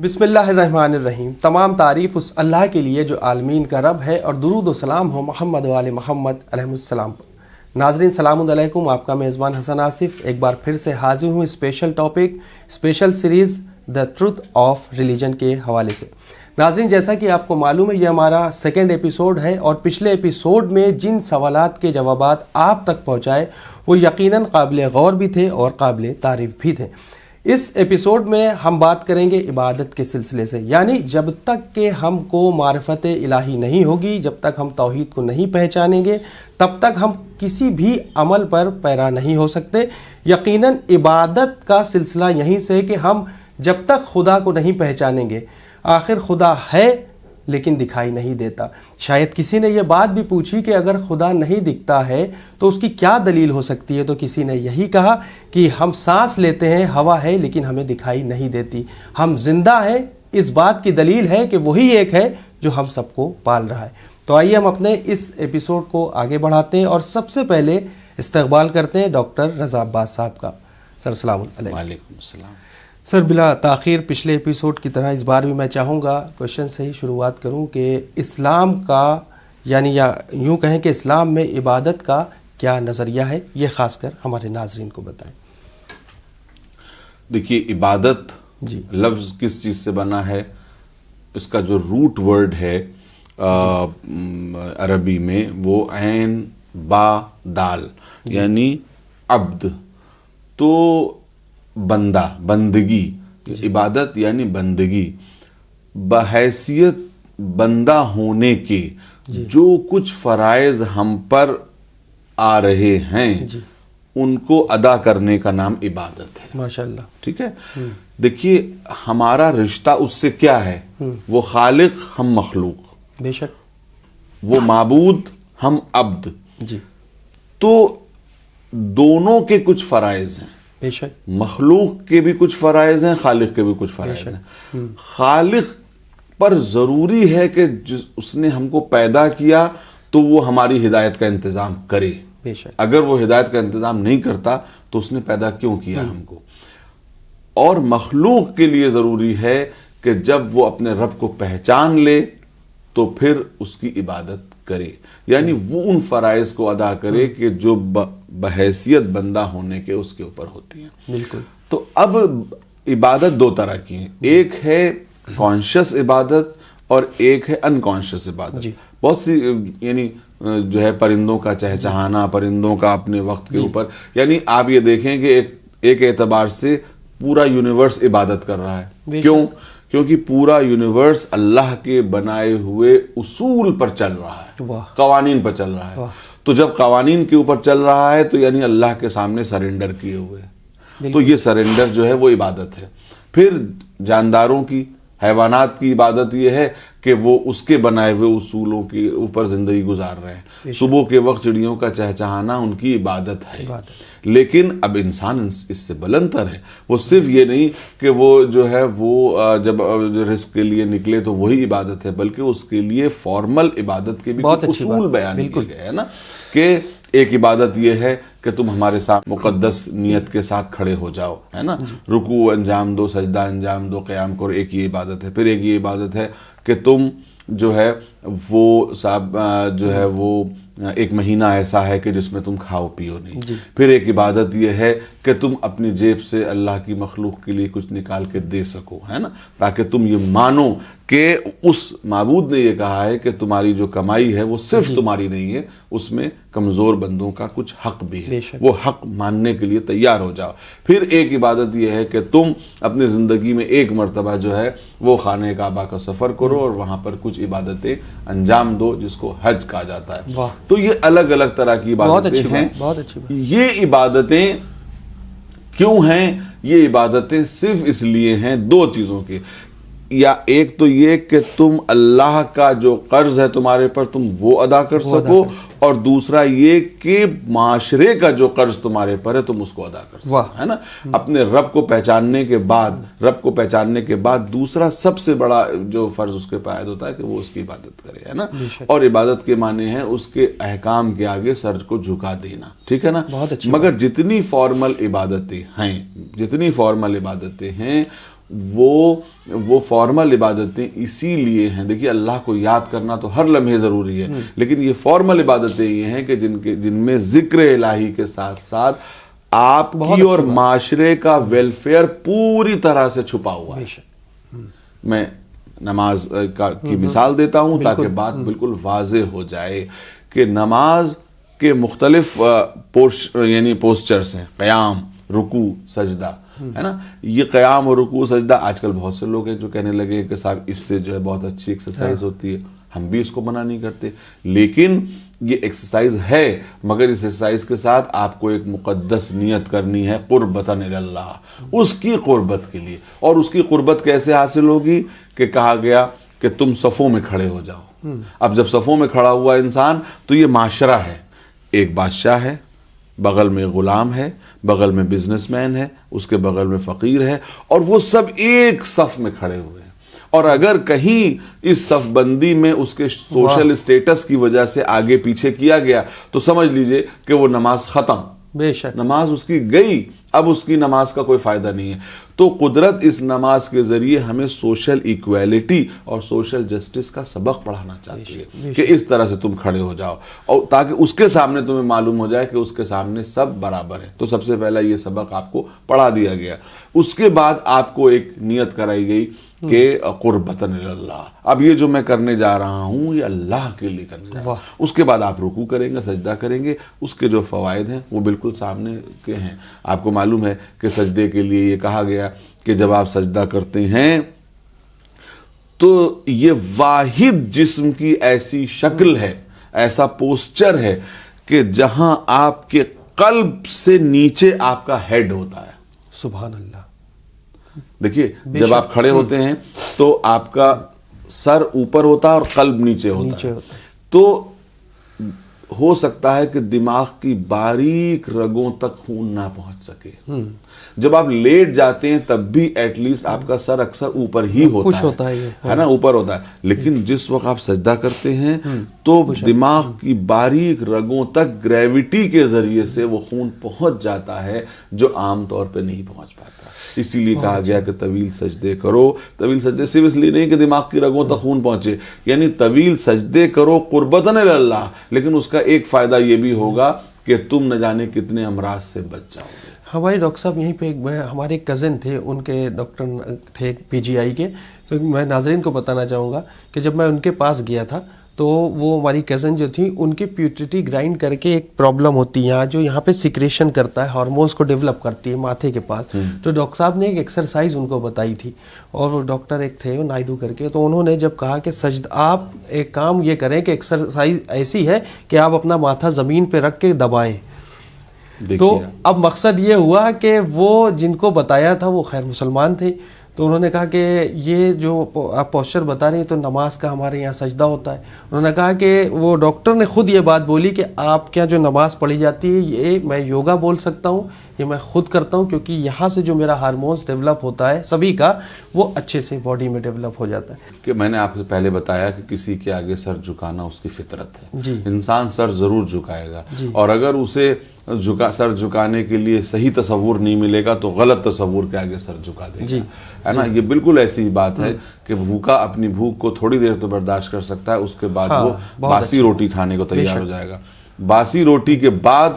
بسم اللہ الرحمن الرحیم۔ تمام تعریف اس اللہ کے لیے جو عالمین کا رب ہے، اور درود و سلام ہو محمد و آل محمد علیہ السلام پر۔ ناظرین سلام علیکم، آپ کا میزبان حسن آصف ایک بار پھر سے حاضر ہوں special topic, special series the truth of religion کے حوالے سے۔ ناظرین جیسا کہ آپ کو معلوم ہے، یہ ہمارا سیکنڈ ایپیسوڈ ہے، اور پچھلے ایپیسوڈ میں جن سوالات کے جوابات آپ تک پہنچائے وہ یقیناً قابل غور بھی تھے اور قابل تعریف بھی تھے۔ اس ایپیسوڈ میں ہم بات کریں گے عبادت کے سلسلے سے، یعنی جب تک کہ ہم کو معرفت الہی نہیں ہوگی، جب تک ہم توحید کو نہیں پہچانیں گے، تب تک ہم کسی بھی عمل پر پیرا نہیں ہو سکتے۔ یقیناً عبادت کا سلسلہ یہیں سے کہ ہم جب تک خدا کو نہیں پہچانیں گے، آخر خدا ہے لیکن دکھائی نہیں دیتا۔ شاید کسی نے یہ بات بھی پوچھی کہ اگر خدا نہیں دکھتا ہے تو اس کی کیا دلیل ہو سکتی ہے، تو کسی نے یہی کہا کہ ہم سانس لیتے ہیں، ہوا ہے لیکن ہمیں دکھائی نہیں دیتی، ہم زندہ ہیں، اس بات کی دلیل ہے کہ وہی ایک ہے جو ہم سب کو پال رہا ہے۔ تو آئیے ہم اپنے اس ایپیسوڈ کو آگے بڑھاتے ہیں، اور سب سے پہلے استقبال کرتے ہیں ڈاکٹر رضا عباس صاحب کا۔ سر السلام علیکم۔ وعلیکم السلام۔ سر بلا تاخیر پچھلے ایپیسوڈ کی طرح اس بار بھی میں چاہوں گا کوشچن سے ہی شروعات کروں کہ اسلام کا، یعنی یا یوں کہیں کہ اسلام میں عبادت کا کیا نظریہ ہے، یہ خاص کر ہمارے ناظرین کو بتائیں۔ دیکھیے، عبادت لفظ کس چیز سے بنا ہے؟ اس کا جو روٹ ورڈ ہے عربی میں وہ عین با دال، یعنی عبد، تو بندہ، بندگی، عبادت یعنی بندگی۔ بحیثیت بندہ ہونے کے جو کچھ فرائض ہم پر آ رہے ہیں ان کو ادا کرنے کا نام عبادت ہے۔ ماشاءاللہ۔ ٹھیک ہے، دیکھیے ہمارا رشتہ اس سے کیا ہے؟ وہ خالق، ہم مخلوق، بے شک، وہ معبود، ہم عبد۔ جی، تو دونوں کے کچھ فرائض ہیں، بے شک، مخلوق کے بھی کچھ فرائض ہیں، خالق کے بھی کچھ فرائض ہیں۔ خالق پر ضروری ہے کہ اس نے ہم کو پیدا کیا تو وہ ہماری ہدایت کا انتظام کرے۔ بے شک، اگر وہ ہدایت کا انتظام نہیں کرتا تو اس نے پیدا کیوں کیا ہم کو؟ اور مخلوق کے لیے ضروری ہے کہ جب وہ اپنے رب کو پہچان لے تو پھر اس کی عبادت کرے، یعنی وہ ان فرائض کو ادا کرے کہ جو بحیثیت بندہ ہونے کے اس کے اوپر ہوتی ہیں۔ بالکل۔ تو اب عبادت دو طرح کی ہیں، ایک ہے کانشس عبادت اور ایک ہے انکانشس عبادت۔ بہت سی یعنی جو ہے پرندوں کا چہچہانا، پرندوں کا اپنے وقت کے اوپر، یعنی آپ یہ دیکھیں کہ ایک اعتبار سے پورا یونیورس عبادت کر رہا ہے۔ کیوں؟ کیونکہ پورا یونیورس اللہ کے بنائے ہوئے اصول پر چل رہا ہے، قوانین پر چل رہا ہے۔ تو جب قوانین کے اوپر چل رہا ہے تو یعنی اللہ کے سامنے سرنڈر کیے ہوئے ہیں، تو یہ سرنڈر جو ہے وہ عبادت ہے۔ پھر جانداروں کی، حیوانات کی عبادت یہ ہے کہ وہ اس کے بنائے ہوئے اصولوں کے اوپر زندگی گزار رہے ہیں۔ صبح کے وقت چڑیوں کا چہچہانا ان کی عبادت ہے۔ لیکن اب انسان اس سے بلند تر ہے، وہ صرف یہ نہیں کہ وہ جو ہے وہ جب رزق کے لیے نکلے تو وہی عبادت ہے، بلکہ اس کے لیے فارمل عبادت کے بھی اصول بیان کیے گئے ہیں نا، کہ ایک عبادت یہ ہے کہ تم ہمارے ساتھ مقدس نیت کے ساتھ کھڑے ہو جاؤ، ہے نا، رکوع انجام دو، سجدہ انجام دو، قیام کرو، ایک یہ عبادت ہے۔ پھر ایک یہ عبادت ہے کہ تم جو ہے وہ صاحب جو ہے وہ ایک مہینہ ایسا ہے کہ جس میں تم کھاؤ پیو نہیں۔ پھر ایک عبادت یہ ہے کہ تم اپنی جیب سے اللہ کی مخلوق کے لیے کچھ نکال کے دے سکو، ہے نا، تاکہ تم یہ مانو کہ اس معبود نے یہ کہا ہے کہ تمہاری جو کمائی ہے وہ صرف تمہاری نہیں ہے، اس میں کمزور بندوں کا کچھ حق بھی ہے، وہ حق ماننے کے لیے تیار ہو جاؤ۔ پھر ایک عبادت یہ ہے کہ تم اپنی زندگی میں ایک مرتبہ جو ہے وہ خانہ کعبہ کا سفر کرو اور وہاں پر کچھ عبادتیں انجام دو، جس کو حج کہا جاتا ہے۔ تو یہ الگ الگ طرح کی عبادتیں ہیں۔ یہ عبادتیں کیوں ہیں؟ یہ عبادتیں صرف اس لیے ہیں دو چیزوں کی، یا ایک تو یہ کہ تم اللہ کا جو قرض ہے تمہارے پر تم وہ ادا کر سکو، اور دوسرا یہ کہ معاشرے کا جو قرض تمہارے پر ہے تم اس کو ادا کر سکو، ہے نا۔ اپنے رب کو پہچاننے کے بعد دوسرا سب سے بڑا جو فرض اس کے پہ عائد ہوتا ہے کہ وہ اس کی عبادت کرے، ہے نا۔ اور عبادت کے معنی ہے اس کے احکام کے آگے سر کو جھکا دینا، ٹھیک ہے نا۔ مگر جتنی فارمل عبادتیں ہیں وہ فارمل عبادتیں اسی لیے ہیں. دیکھیے اللہ کو یاد کرنا تو ہر لمحے ضروری ہے, لیکن یہ فارمل عبادتیں یہ ہیں کہ جن میں ذکر الہی کے ساتھ ساتھ آپ کی اور معاشرے کا ویلفیئر پوری طرح سے چھپا ہوا ہے. میں نماز کی مثال دیتا ہوں تاکہ بات بالکل واضح ہو جائے کہ نماز کے مختلف یعنی پوسچرز ہیں, قیام, رکوع, سجدہ, ہے نا. یہ قیام اور رکوع سجدہ آج کل بہت سے لوگ ہیں جو کہنے لگے کہ صاحب اس سے جو ہے بہت اچھی ایکسرسائز ہوتی ہے. ہم بھی اس کو منع نہیں کرتے, لیکن یہ ایکسرسائز ہے, مگر اس ایکسرسائز کے ساتھ آپ کو ایک مقدس نیت کرنی ہے, قربتاً اللہ, اس کی قربت کے لیے. اور اس کی قربت کیسے حاصل ہوگی کہ کہا گیا کہ تم صفوں میں کھڑے ہو جاؤ. اب جب صفوں میں کھڑا ہوا انسان تو یہ معاشرہ ہے, ایک بادشاہ ہے, بغل میں غلام ہے, بغل میں بزنس مین ہے, اس کے بغل میں فقیر ہے, اور وہ سب ایک صف میں کھڑے ہوئے ہیں. اور اگر کہیں اس صف بندی میں اس کے سوشل اسٹیٹس کی وجہ سے آگے پیچھے کیا گیا تو سمجھ لیجئے کہ وہ نماز ختم, بے شک نماز اس کی گئی, اب اس کی نماز کا کوئی فائدہ نہیں ہے. تو قدرت اس نماز کے ذریعے ہمیں سوشل ایکویلٹی اور سوشل جسٹس کا سبق پڑھانا چاہتی ہے کہ اس طرح سے تم کھڑے ہو جاؤ, اور تاکہ اس کے سامنے تمہیں معلوم ہو جائے کہ اس کے سامنے سب برابر ہیں. تو سب سے پہلا یہ سبق آپ کو پڑھا دیا گیا. اس کے بعد آپ کو ایک نیت کرائی گئی کہ قربتاً اللہ, اب یہ جو میں کرنے جا رہا ہوں یہ اللہ کے لیے کرنے جا رہا ہوں. اس کے بعد آپ رکوع کریں گے, سجدہ کریں گے, اس کے جو فوائد ہیں وہ بالکل سامنے کے ہیں. آپ کو معلوم ہے کہ سجدے کے لیے یہ کہا گیا کہ جب آپ سجدہ کرتے ہیں تو یہ واحد جسم کی ایسی شکل ہے, ایسا پوسچر ہے کہ جہاں آپ کے قلب سے نیچے آپ کا ہیڈ ہوتا ہے. سبحان اللہ. دیکھیے جب آپ کھڑے ہوتے ہیں تو آپ کا سر اوپر ہوتا ہے اور قلب نیچے ہوتا ہے. تو ہو سکتا ہے کہ دماغ کی باریک رگوں تک خون نہ پہنچ سکے. جب آپ لیٹ جاتے ہیں تب بھی ایٹ لیسٹ آپ کا سر اکثر اوپر ہی ہوتا ہے نا, اوپر ہوتا ہے. لیکن جس وقت آپ سجدہ کرتے ہیں تو دماغ کی باریک رگوں تک گریوٹی کے ذریعے سے وہ خون پہنچ جاتا ہے جو عام طور پہ نہیں پہنچ پاتا. اسی لیے کہا گیا کہ طویل سجدے کرو. طویل سجدے صرف اس لیے نہیں کہ دماغ کی رگوں تک خون پہنچے, یعنی طویل سجدے کرو قربتاً اللہ, لیکن اس کا ایک فائدہ یہ بھی ہوگا کہ تم نہ جانے کتنے امراض سے بچ جاؤ گے. ہمارے ڈاکٹر صاحب یہیں پہ ہمارے کزن تھے, ان کے ڈاکٹر تھے PGI کے, تو میں ناظرین کو بتانا چاہوں گا کہ جب میں ان کے پاس گیا تھا تو وہ ہماری کزن جو تھی ان کی پیوٹریٹی گرائنڈ کر کے ایک پرابلم ہوتی ہے جو یہاں پہ سیکریشن کرتا ہے, ہارمونز کو ڈیولپ کرتی ہے ماتھے کے پاس. تو ڈاکٹر صاحب نے ایک ایکسرسائز ان کو بتائی تھی, اور وہ ڈاکٹر ایک تھے وہ نائڈو کر کے, تو انہوں نے جب کہا کہ آپ ایک کام یہ کریں کہ ایکسرسائز ایسی ہے کہ آپ اپنا ماتھا زمین پہ رکھ کے دبائیں. تو اب مقصد یہ ہوا کہ وہ جن کو بتایا تھا وہ خیر مسلمان تھے, تو انہوں نے کہا کہ یہ جو آپ پوسچر بتا رہے ہیں تو نماز کا ہمارے یہاں سجدہ ہوتا ہے. انہوں نے کہا کہ وہ ڈاکٹر نے خود یہ بات بولی کہ آپ کیا جو نماز پڑھی جاتی ہے یہ میں یوگا بول سکتا ہوں, یہ میں خود کرتا ہوں, کیونکہ یہاں سے جو میرا ہارمونز ڈیولپ ہوتا ہے سبھی کا وہ اچھے سے باڈی میں ڈیولپ ہو جاتا ہے. کہ میں نے آپ سے پہلے بتایا کہ کسی کے آگے سر جھکانا اس کی فطرت ہے. جی. انسان سر ضرور جھکائے گا, اور اگر اسے سر جھکانے کے لیے صحیح تصور نہیں ملے گا تو غلط تصور کے آگے سر جھکا دے گا, ہے نا. یہ بالکل ایسی بات ہے کہ بھوکا اپنی بھوک کو تھوڑی دیر تو برداشت کر سکتا ہے, اس کے بعد وہ باسی روٹی کھانے کو تیار ہو جائے گا. باسی روٹی کے بعد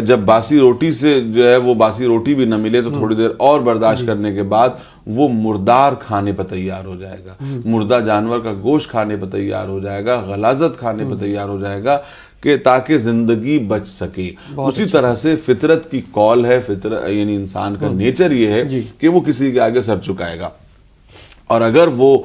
جب باسی روٹی سے جو ہے وہ باسی روٹی بھی نہ ملے تو تھوڑی دیر اور برداشت کرنے کے بعد وہ مردار کھانے پہ تیار ہو جائے گا, مردہ جانور کا گوشت کھانے پہ تیار ہو جائے گا, غلاظت کھانے پہ تیار ہو جائے گا کہ تاکہ زندگی بچ سکے. اسی طرح سے فطرت کی کال ہے, فطرت یعنی انسان کا نیچر یہ ہے کہ وہ کسی کے آگے سر جھکائے گا, اور اگر وہ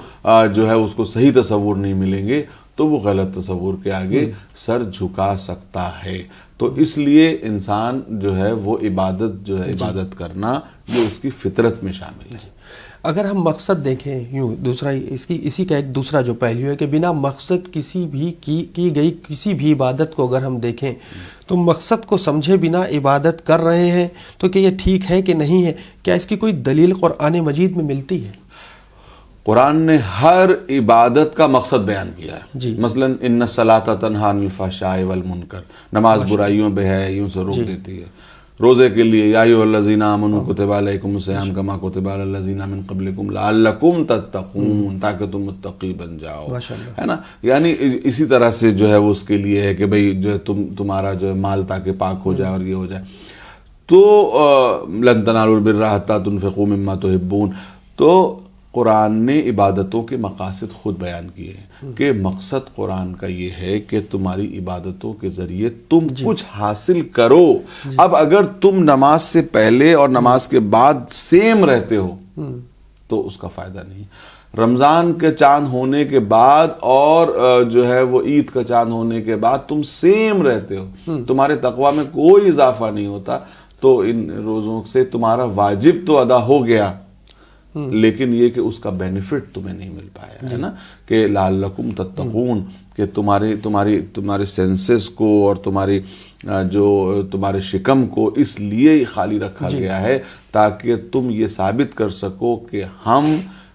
جو ہے اس کو صحیح تصور نہیں ملیں گے تو وہ غلط تصور کے آگے سر جھکا سکتا ہے. تو اس لیے انسان جو ہے وہ عبادت کرنا یہ اس کی فطرت میں شامل ہے. اگر ہم مقصد دیکھیں یوں دوسرا اسی کا ایک دوسرا جو پہلو ہے کہ بنا مقصد کسی بھی کی گئی کسی بھی عبادت کو اگر ہم دیکھیں تو مقصد کو سمجھے بنا عبادت کر رہے ہیں تو کہ یہ ٹھیک ہے کہ نہیں ہے, کیا اس کی کوئی دلیل قرآن مجید میں ملتی ہے؟ قرآن نے ہر عبادت کا مقصد بیان کیا ہے. مثلا ان الصلاۃ تنہی عن الفحشاء والمنکر, نماز برائیوں بے حیائیوں سے روک دیتی ہے. روزے کے لیے یا ایھا الذین آمنوا کتب علیکم الصیام کما کتب علی الذین من قبلکم لعلکم تتقون، تاکہ تم متقی بن جاؤ، ہے نا. یعنی اسی طرح سے جو ہے وہ اس کے لیے ہے کہ بھئی جو ہے تمہارا جو ہے مال تاکہ پاک ہو جائے اور یہ ہو جائے. تو لن تنالوا البر حتی تنفقوا مما تحبون. تو قرآن نے عبادتوں کے مقاصد خود بیان کیے ہیں کہ مقصد قرآن کا یہ ہے کہ تمہاری عبادتوں کے ذریعے تم کچھ حاصل کرو. اب اگر تم نماز سے پہلے اور نماز کے بعد سیم رہتے ہو تو اس کا فائدہ نہیں. رمضان کے چاند ہونے کے بعد اور جو ہے وہ عید کا چاند ہونے کے بعد تم سیم رہتے ہو، تمہارے تقویٰ میں کوئی اضافہ نہیں ہوتا، تو ان روزوں سے تمہارا واجب تو ادا ہو گیا لیکن یہ کہ اس کا بینیفٹ تمہیں نہیں مل پایا، ہے نا. کہ لعلکم تتقون، کہ تمہارے سینسز کو اور تمہارے شکم کو اس لیے خالی رکھا گیا ہے تاکہ تم یہ ثابت کر سکو کہ ہم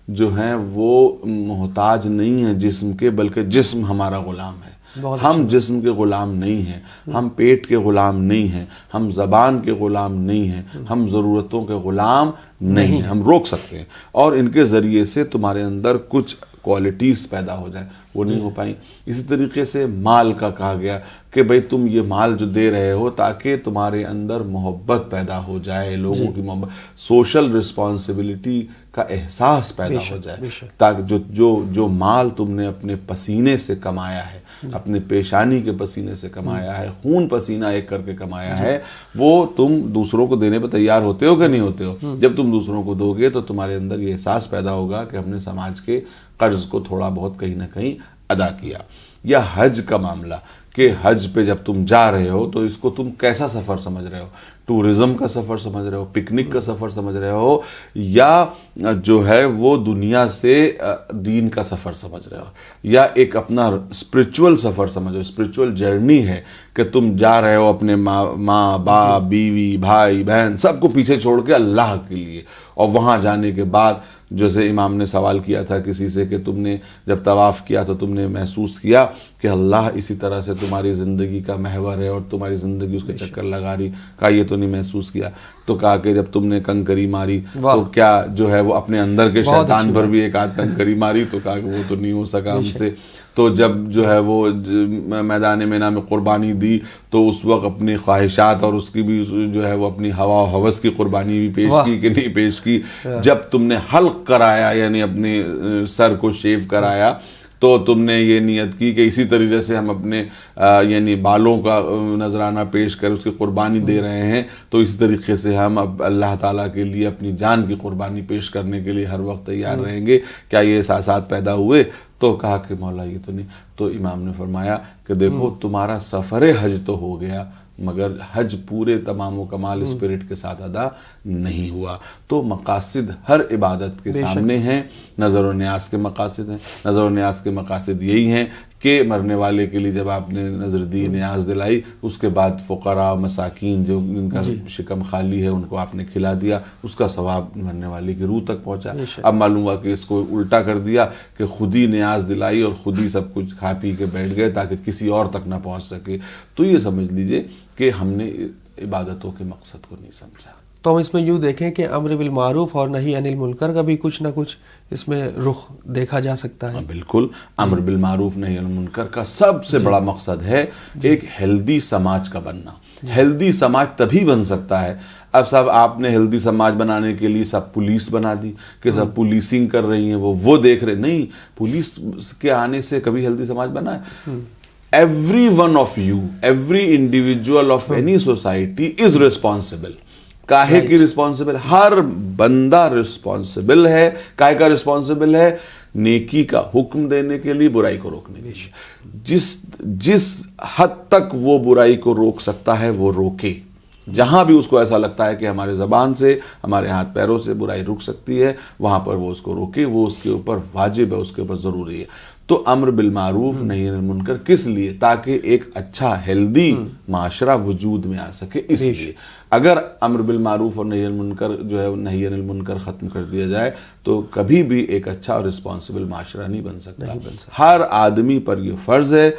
جو ہیں وہ محتاج نہیں ہیں جسم کے، بلکہ جسم ہمارا غلام ہے. ہم جسم کے غلام نہیں ہیں، ہم پیٹ کے غلام نہیں ہیں، ہم زبان کے غلام نہیں ہیں، ہم ضرورتوں کے غلام نہیں ہیں. ہم روک سکتے ہیں اور ان کے ذریعے سے تمہارے اندر کچھ کوالٹیز پیدا ہو جائیں، وہ نہیں ہو پائیں. اسی طریقے سے مال کا کہا گیا کہ بھئی تم یہ مال جو دے رہے ہو تاکہ تمہارے اندر محبت پیدا ہو جائے، لوگوں کی محبت، سوشل رسپانسبلٹی کا احساس پیدا ہو جائے، تاکہ جو مال تم نے اپنے پسینے سے کمایا ہے، اپنے پیشانی کے پسینے سے کمایا ہے، خون پسینہ ایک کر کے کمایا ہے، وہ تم دوسروں کو دینے پہ تیار ہوتے ہو کہ نہیں ہوتے ہو؟ جب تم دوسروں کو دو گے تو تمہارے اندر یہ احساس پیدا ہوگا کہ ہم نے سماج کے قرض کو تھوڑا بہت کہیں نہ کہیں ادا کیا. یا حج کا معاملہ کہ حج پہ جب تم جا رہے ہو تو اس کو تم کیسا سفر سمجھ رہے ہو؟ ٹورزم کا سفر سمجھ رہے ہو، پکنک کا سفر سمجھ رہے ہو، یا جو ہے وہ دنیا سے دین کا سفر سمجھ رہے ہو، یا ایک اپنا اسپرچول سفر سمجھ رہے ہو؟ اسپرچول جرنی ہے کہ تم جا رہے ہو اپنے ماں باپ بیوی بھائی بہن سب کو پیچھے چھوڑ کے اللہ کے لیے، اور وہاں جانے کے بعد جیسے امام نے سوال کیا تھا کسی سے کہ تم نے جب طواف کیا تو تم نے محسوس کیا کہ اللہ اسی طرح سے تمہاری زندگی کا محور ہے اور تمہاری زندگی اس کے چکر لگا رہی؟ کہا یہ تو نہیں محسوس کیا. تو کہا کہ جب تم نے کنکری ماری تو کیا جو ہے وہ اپنے اندر کے شیطان پر بھی ایک آدھ کنکری ماری؟ تو کہا کہ وہ تو نہیں ہو سکا ہم سے. تو جب جو ہے وہ میدان مینا میں قربانی دی تو اس وقت اپنی خواہشات اور اس کی بھی جو ہے وہ اپنی ہوا و ہوس کی قربانی بھی پیش کی کہ نہیں پیش کی؟ جب تم نے حلق کرایا یعنی اپنے سر کو شیو کرایا تو تم نے یہ نیت کی کہ اسی طریقے سے ہم اپنے یعنی بالوں کا نذرانہ پیش کر اس کی قربانی دے رہے ہیں، تو اسی طریقے سے ہم اب اللہ تعالیٰ کے لیے اپنی جان کی قربانی پیش کرنے کے لیے ہر وقت تیار رہیں گے. کیا یہ احساسات پیدا ہوئے؟ تو کہا کہ مولا یہ تو نہیں. تو امام نے فرمایا کہ دیکھو تمہارا سفر حج تو ہو گیا مگر حج پورے تمام و کمال اسپرٹ کے ساتھ ادا نہیں ہوا. تو مقاصد ہر عبادت کے سامنے ہیں. نظر و نیاز کے مقاصد ہیں. نظر و نیاز کے مقاصد یہی ہیں کہ مرنے والے کے لیے جب آپ نے نظر دی، نیاز دلائی، اس کے بعد فقراء مساکین جو ان کا شکم خالی ہے ان کو آپ نے کھلا دیا، اس کا ثواب مرنے والے کی روح تک پہنچا. اب معلوم ہوا کہ اس کو الٹا کر دیا کہ خود ہی نیاز دلائی اور خود ہی سب کچھ کھا پی کے بیٹھ گئے تاکہ کسی اور تک نہ پہنچ سکے. تو یہ سمجھ لیجئے کہ ہم نے عبادتوں کے مقصد کو نہیں سمجھا. تو ہم اس میں یوں دیکھیں کہ امر بالمعروف اور نہی عن المنکر کا بھی کچھ نہ کچھ اس میں رخ دیکھا جا سکتا ہے. بالکل. امر بالمعروف نہی عن المنکر کا سب سے بڑا مقصد ہے ایک ہیلدی سماج کا بننا. ہیلدی سماج تبھی بن سکتا ہے. اب صاحب آپ نے ہیلدی سماج بنانے کے لیے سب پولیس بنا دی کہ سب پولیسنگ کر رہی ہیں، وہ دیکھ رہے. نہیں، پولیس کے آنے سے کبھی ہیلدی سماج بنا ہے؟ Every one of you, every individual of any society is responsible. کاہے کی رسپانسبل؟ ہر بندہ رسپانسبل ہے. کاہے کا رسپانسبل ہے؟ نیکی کا حکم دینے کے لیے، برائی کو روکنے کے لیے. جس حد تک وہ برائی کو روک سکتا ہے وہ روکے. جہاں بھی اس کو ایسا لگتا ہے کہ ہمارے زبان سے، ہمارے ہاتھ پیروں سے برائی رک سکتی ہے، وہاں پر وہ اس کو روکے. وہ اس کے اوپر واجب ہے، اس کے اوپر ضروری ہے. تو امر بالمعروف نہی عن المنکر کس لیے؟ تاکہ ایک اچھا ہیلدی معاشرہ وجود میں آ سکے. اس لیے اگر امر بالمعروف اور نہی عن المنکر جو ہے نہی عن المنکر ختم کر دیا جائے تو کبھی بھی ایک اچھا اور رسپانسبل معاشرہ نہیں بن سکتا. ہر آدمی پر یہ فرض ہے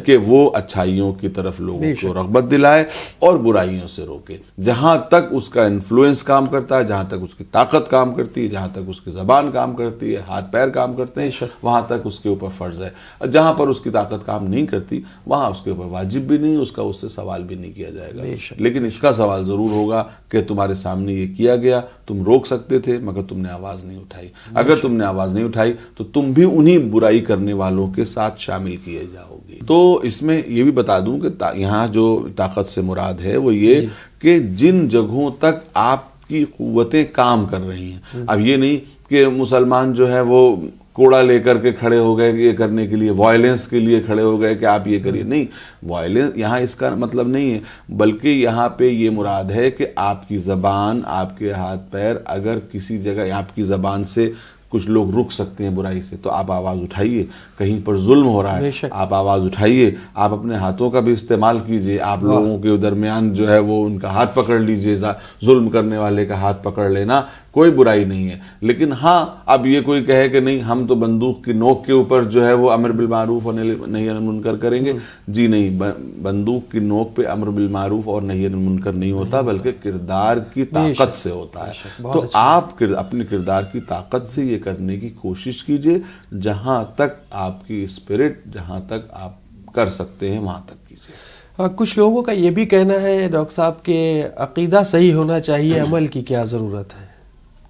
کہ وہ اچھائیوں کی طرف لوگوں کو رغبت دلائے اور برائیوں سے روکے. جہاں تک اس کا انفلوئنس کام کرتا ہے، جہاں تک اس کی طاقت کام کرتی ہے، جہاں تک اس کی زبان کام کرتی ہے، ہاتھ پیر کام کرتے ہیں، وہاں تک اس کے اوپر فرض ہے. جہاں پر اس کی طاقت کام نہیں کرتی وہاں اس کے اوپر واجب بھی نہیں، اس سے سوال بھی نہیں کیا جائے گا. لیکن اس کا سوال ضرور ہوگا کہ تمہارے سامنے یہ کیا گیا، تم روک سکتے تھے مگر تم نے آواز نہیں اٹھائی. اگر تم نے آواز نہیں اٹھائی تو تم بھی انہی برائی کرنے والوں کے ساتھ شامل کیے جاؤ گے. تو اس میں یہ بھی بتا دوں کہ یہاں جو طاقت سے مراد ہے وہ یہ کہ جن جگہوں تک آپ کی قوتیں کام کر رہی ہیں. اب یہ نہیں کہ مسلمان جو ہے وہ کوڑا لے کر کے کھڑے ہو گئے یہ کرنے کے لیے، وائلنس کے لیے کھڑے ہو گئے کہ آپ یہ کریے. نہیں، وائلنس یہاں اس کا مطلب نہیں ہے، بلکہ یہاں پہ یہ مراد ہے کہ آپ کی زبان، آپ کے ہاتھ پیر، اگر کسی جگہ آپ کی زبان سے کچھ لوگ رک سکتے ہیں برائی سے تو آپ آواز اٹھائیے. کہیں پر ظلم ہو رہا ہے آپ آواز اٹھائیے، آپ اپنے ہاتھوں کا بھی استعمال کیجئے. آپ لوگوں کے درمیان جو ہے وہ ان کا ہاتھ پکڑ لیجئے. ظلم کرنے والے کا ہاتھ پکڑ لینا کوئی برائی نہیں ہے. لیکن ہاں اب یہ کوئی کہے کہ نہیں ہم تو بندوق کی نوک کے اوپر جو ہے وہ امر بالمعروف اور نہی عن المنکر کریں گے. جی نہیں، بندوق کی نوک پہ امر بالمعروف اور نہی عن المنکر نہیں ہوتا، بلکہ کردار کی طاقت سے ہوتا ہے. تو آپ اپنے کردار کی طاقت سے یہ کرنے کی کوشش کیجئے. جہاں تک آپ کی اسپرٹ، جہاں تک آپ کر سکتے ہیں وہاں تک کیجئے. کچھ لوگوں کا یہ بھی کہنا ہے ڈاکٹر صاحب کہ عقیدہ صحیح ہونا چاہیے، عمل کی کیا ضرورت ہے.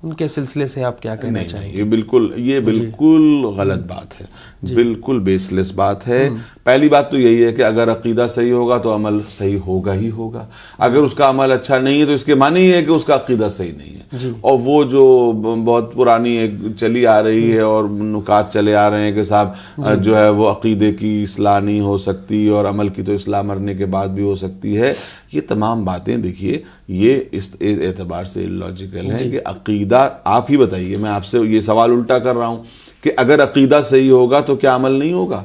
ان کے سلسلے سے آپ کیا کہنا چاہیں گے؟ یہ بالکل غلط بات ہے، بالکل بیس لیس بات ہے. پہلی بات تو یہی ہے کہ اگر عقیدہ صحیح ہوگا تو عمل صحیح ہوگا ہی ہوگا. اگر اس کا عمل اچھا نہیں ہے تو اس کے معنی یہ ہے کہ اس کا عقیدہ صحیح نہیں ہے. اور وہ جو بہت پرانی ایک چلی آ رہی ہے اور نکات چلے آ رہے ہیں کہ صاحب جو ہے وہ عقیدے کی اصلاح نہیں ہو سکتی اور عمل کی تو اصلاح مرنے کے بعد بھی ہو سکتی ہے، یہ تمام باتیں دیکھیے یہ اس اعتبار سے لاجیکل ہے کہ عقیدہ، آپ ہی بتائیے، میں آپ سے یہ سوال الٹا کر رہا ہوں کہ اگر عقیدہ صحیح ہوگا تو کیا عمل نہیں ہوگا؟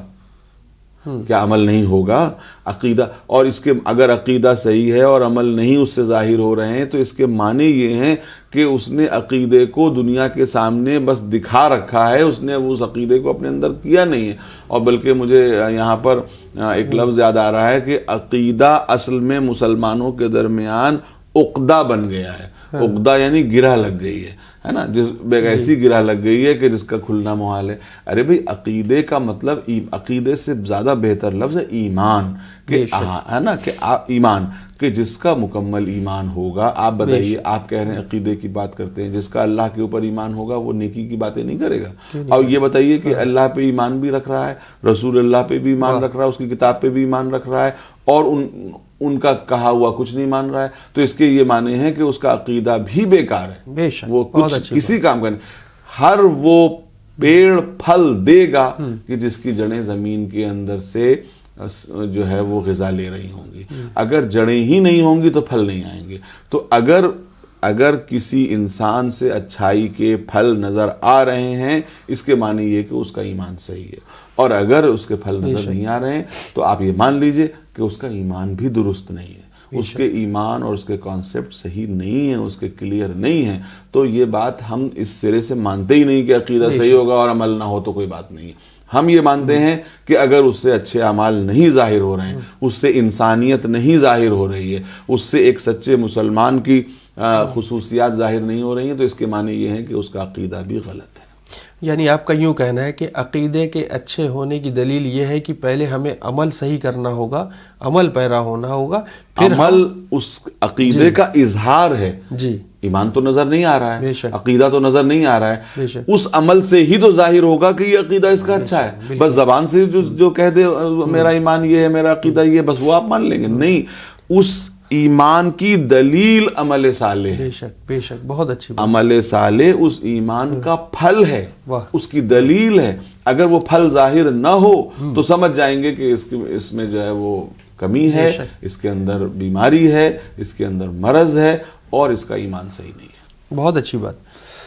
کیا عمل نہیں ہوگا؟ عقیدہ، اور اس کے اگر عقیدہ صحیح ہے اور عمل نہیں اس سے ظاہر ہو رہے ہیں تو اس کے معنی یہ ہیں کہ اس نے عقیدے کو دنیا کے سامنے بس دکھا رکھا ہے، اس نے اس عقیدے کو اپنے اندر کیا نہیں ہے. اور بلکہ مجھے یہاں پر ایک لفظ یاد آ رہا ہے کہ عقیدہ اصل میں مسلمانوں کے درمیان عقدہ بن گیا ہے. عقدہ یعنی گرہ لگ گئی ہے نا، ایسی گرہ لگ گئی ہے کہ جس کا کھلنا محال ہے. ارے بھئی عقیدے کا مطلب، عقیدے سے زیادہ بہتر لفظ ہے ایمان، کہ ہے نا، کہ ایمان، کہ جس کا مکمل ایمان ہوگا. آپ بتائیے، آپ کہہ رہے ہیں عقیدے کی بات کرتے ہیں، جس کا اللہ کے اوپر ایمان ہوگا وہ نیکی کی باتیں نہیں کرے گا. اور یہ بتائیے کہ اللہ پہ ایمان بھی رکھ رہا ہے، رسول اللہ پہ بھی ایمان رکھ رہا ہے، اس کی کتاب پہ بھی ایمان رکھ رہا ہے اور ان کا کہا ہوا کچھ نہیں مان رہا ہے، تو اس کے یہ معنی ہے کہ اس کا عقیدہ بھی بیکار ہے. بے شک، وہ کچھ کسی کام کا نہیں. ہر وہ پیڑ پھل دے گا کہ جس کی جڑیں زمین کے اندر سے جو ہے وہ غذا لے رہی ہوں گی. اگر جڑیں ہی نہیں ہوں گی تو پھل نہیں آئیں گے. تو اگر کسی انسان سے اچھائی کے پھل نظر آ رہے ہیں، اس کے معنی یہ کہ اس کا ایمان صحیح ہے. اور اگر اس کے پھل نظر نہیں آ رہے ہیں تو آپ یہ مان لیجئے کہ اس کا ایمان بھی درست نہیں ہے، اس کے ایمان اور اس کے کانسیپٹ صحیح نہیں ہیں، اس کے کلیئر نہیں ہیں. تو یہ بات ہم اس سرے سے مانتے ہی نہیں کہ عقیدہ صحیح ہوگا اور عمل نہ ہو تو کوئی بات نہیں ہے. ہم یہ مانتے ہیں کہ اگر اس سے اچھے اعمال نہیں ظاہر ہو رہے ہیں، اس سے انسانیت نہیں ظاہر ہو رہی ہے، اس سے ایک سچے مسلمان کی خصوصیات ظاہر نہیں ہو رہی ہیں، تو اس کے معنی یہ ہے کہ اس کا عقیدہ بھی غلط ہے. یعنی آپ کا یوں کہنا ہے کہ عقیدے کے اچھے ہونے کی دلیل یہ ہے کہ پہلے ہمیں عمل صحیح کرنا ہوگا، عمل پیرا ہونا ہوگا، پھر عمل اس عقیدے کا اظہار ہے. جی، ایمان تو نظر نہیں آ رہا ہے، شک، عقیدہ تو نظر نہیں آ رہا ہے، اس عمل سے ہی تو ظاہر ہوگا کہ یہ عقیدہ اس کا اچھا ہے. بس زبان سے جو کہہ دے میرا ایمان یہ ہے، میرا عقیدہ یہ، بس وہ آپ مان لیں گے؟ نہیں، اس ایمان کی دلیل عمل صالح ہے. بے شک، بے شک، بہت اچھی بات. عمل صالح اس ایمان کا پھل ہے، اس کی دلیل ہے. اگر وہ پھل ظاہر نہ ہو تو سمجھ جائیں گے کہ اس میں جو ہے وہ کمی ہے، اس کے اندر بیماری ہے، اس کے اندر مرض ہے اور اس کا ایمان صحیح نہیں ہے. بہت اچھی بات.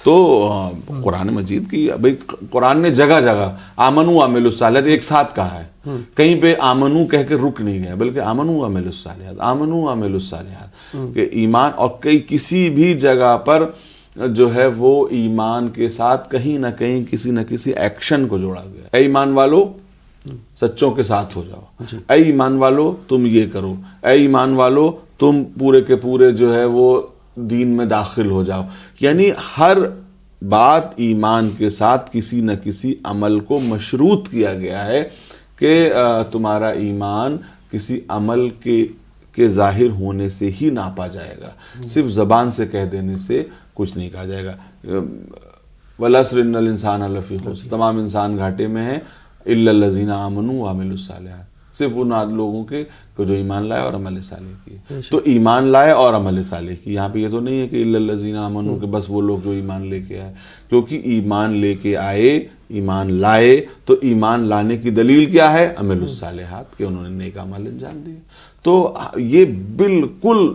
تو قرآن مجید کی بھائی قرآن نے جگہ جگہ آمنو وعملوا الصالحات ایک ساتھ کہا ہے، کہیں پہ آمنو کہہ کے رک نہیں گیا بلکہ آمنو وعملوا الصالحات، آمنو وعملوا الصالحات، کہ ایمان، اور کسی بھی جگہ پر جو ہے وہ ایمان کے ساتھ کہیں نہ کہیں کسی نہ کسی ایکشن کو جوڑا گیا. اے ایمان والو سچوں کے ساتھ ہو جاؤ، اے ایمان والو تم یہ کرو، اے ایمان والو تم پورے کے پورے جو ہے وہ دین میں داخل ہو جاؤ. یعنی ہر بات ایمان کے ساتھ کسی نہ کسی عمل کو مشروط کیا گیا ہے کہ تمہارا ایمان کسی عمل کے ظاہر ہونے سے ہی ناپا جائے گا، صرف زبان سے کہہ دینے سے کچھ نہیں کہا جائے گا. وَالْعَصْرِ إِنَّ الْإِنسَانَ لَفِي خُسْرٍ، تمام انسان گھاٹے میں ہیں، إِلَّا الَّذِينَ آمَنُوا وَعَمِلُوا الصَّالِحَاتِ، صرف ان لوگوں کے جو ایمان لائے اور عمل صالح کیے. تو ایمان لائے اور عمل صالح کی، یہاں پہ یہ تو نہیں ہے کہ إِلَّا الَّذِينَ آمَنُوا کہ بس وہ لوگ جو ایمان لے کے آئے، کیونکہ ایمان لے کے آئے، ایمان لائے، تو ایمان لانے کی دلیل کیا ہے؟ عمل الصالحات، کہ انہوں نے نیک عمل انجام دیے. تو یہ بالکل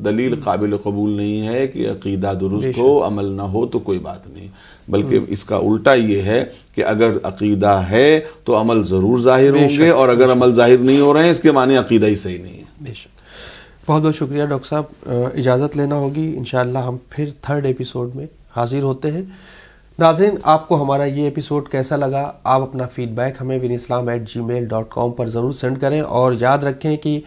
دلیل قابل قبول نہیں ہے کہ عقیدہ درست ہو عمل نہ ہو تو کوئی بات نہیں، بلکہ اس کا الٹا یہ ہے کہ اگر عقیدہ ہے تو عمل ضرور ظاہر ہوں گے، اور اگر عمل ظاہر نہیں ہو رہے ہیں اس کے معنی عقیدہ ہی صحیح نہیں ہے. بے شک. بہت بہت شکریہ ڈاکٹر صاحب، اجازت لینا ہوگی، انشاءاللہ ہم پھر 3rd ایپیسوڈ میں حاضر ہوتے ہیں. ناظرین، آپ کو ہمارا یہ ایپیسوڈ کیسا لگا؟ آپ اپنا فیڈ بیک ہمیں winislam@gmail.com پر ضرور سینڈ کریں، اور یاد رکھیں کہ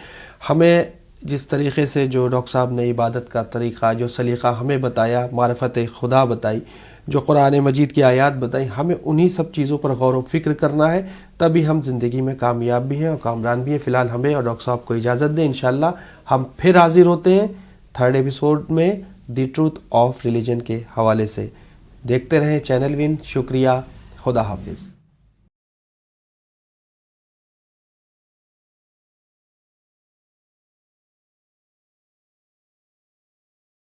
ہمیں جس طریقے سے جو ڈاکٹر صاحب نے عبادت کا طریقہ، جو سلیقہ ہمیں بتایا، معرفت خدا بتائی، جو قرآن مجید کی آیات بتائیں، ہمیں انہی سب چیزوں پر غور و فکر کرنا ہے، تبھی ہم زندگی میں کامیاب بھی ہیں اور کامران بھی ہیں. فی الحال ہمیں اور ڈاکٹر صاحب کو اجازت دیں، انشاءاللہ ہم پھر حاضر ہوتے ہیں 3rd ایپیسوڈ میں دی ٹروتھ آف ریلیجن کے حوالے سے. دیکھتے رہیں چینل ون. شکریہ، خدا حافظ.